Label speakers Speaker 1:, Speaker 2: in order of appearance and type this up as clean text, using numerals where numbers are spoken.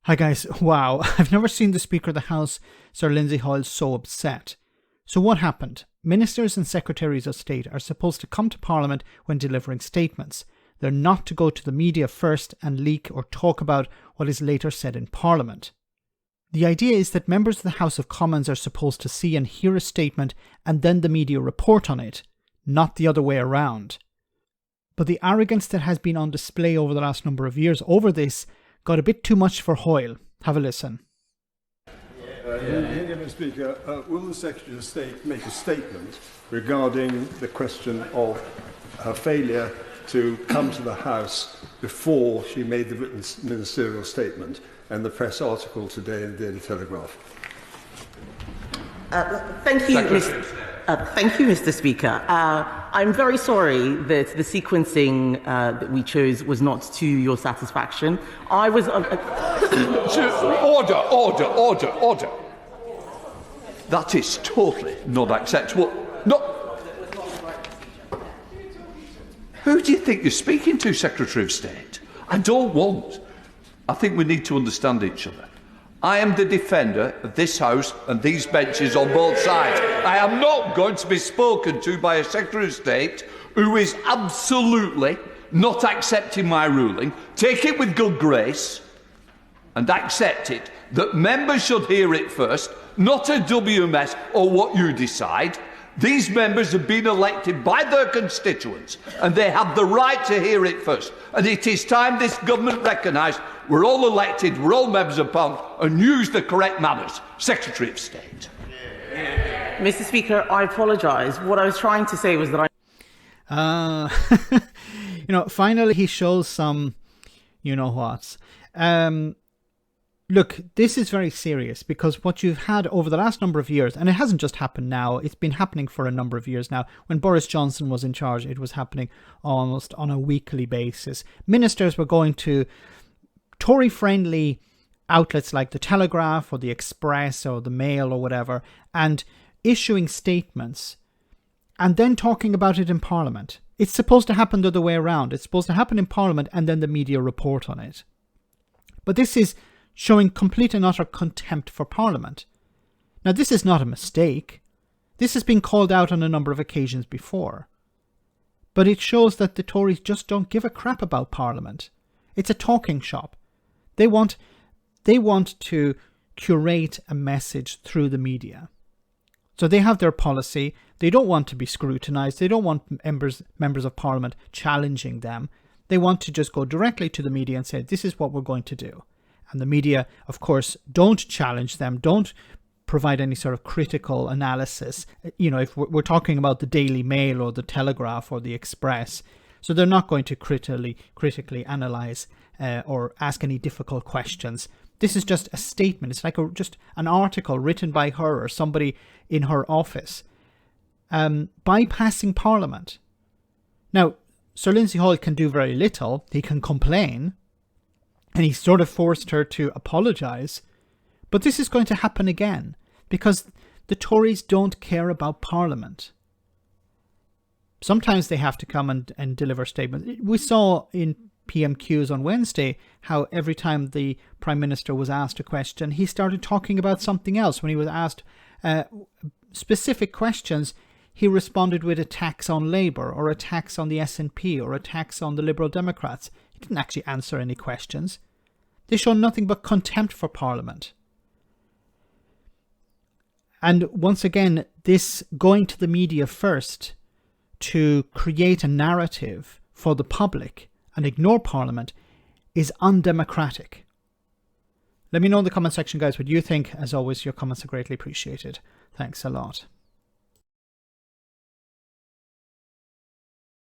Speaker 1: Hi guys, wow, I've never seen the Speaker of the House, Sir Lindsay Hoyle, so upset. So what happened? Ministers and Secretaries of State are supposed to come to Parliament when delivering statements. They're not to go to the media first and leak or talk about what is later said in Parliament. The idea is that members of the House of Commons are supposed to see and hear a statement and then the media report on it, not the other way around. But the arrogance that has been on display over the last number of years over this got a bit too much for Hoyle. Have a listen.
Speaker 2: Mr. Speaker, will the Secretary of State make a statement regarding the question of her failure to come to the House before she made the written ministerial statement and the press article today in the Daily Telegraph?
Speaker 3: Thank you, Mr. Speaker. I'm very sorry that the sequencing that we chose was not to your satisfaction. I was...
Speaker 4: Order. That is totally not acceptable. No. Who do you think you're speaking to, Secretary of State? I think we need to understand each other. I am the defender of this House and these benches on both sides. I am not going to be spoken to by a Secretary of State who is absolutely not accepting my ruling. Take it with good grace and accept it that members should hear it first, not a WMS or what you decide. These members have been elected by their constituents and they have the right to hear it first. And it is time this government recognised we're all elected, we're all members of Parliament, and use the correct manners. Secretary of State.
Speaker 3: Mr. Speaker, I apologise. What I was trying to say was that
Speaker 1: finally he shows some you-know-whats. Look, this is very serious because what you've had over the last number of years, and it hasn't just happened now, it's been happening for a number of years now. When Boris Johnson was in charge, it was happening almost on a weekly basis. Ministers were going to Tory-friendly outlets like the Telegraph or the Express or the Mail or whatever and issuing statements and then talking about it in Parliament. It's supposed to happen the other way around. It's supposed to happen in Parliament and then the media report on it. But this is showing complete and utter contempt for Parliament. Now, this is not a mistake. This has been called out on a number of occasions before. But it shows that the Tories just don't give a crap about Parliament. It's a talking shop. They want to curate a message through the media. So they have their policy. They don't want to be scrutinised. They don't want members of Parliament challenging them. They want to just go directly to the media and say, this is what we're going to do. And the media, of course, don't challenge them, don't provide any sort of critical analysis. If we're talking about the Daily Mail or the Telegraph or the Express, so they're not going to critically analyse or ask any difficult questions. This is just a statement. It's like just an article written by her or somebody in her office, bypassing Parliament. Now, Sir Lindsay Hoyle can do very little. He can complain. And he sort of forced her to apologise. But this is going to happen again because the Tories don't care about Parliament. Sometimes they have to come and deliver statements. We saw in PMQs on Wednesday how every time the Prime Minister was asked a question, he started talking about something else. When he was asked specific questions, he responded with attacks on Labour or attacks on the SNP or attacks on the Liberal Democrats. He didn't actually answer any questions. They show nothing but contempt for Parliament. And once again, this going to the media first to create a narrative for the public and ignore Parliament is undemocratic. Let me know in the comment section, guys, what you think. As always, your comments are greatly appreciated. Thanks a lot.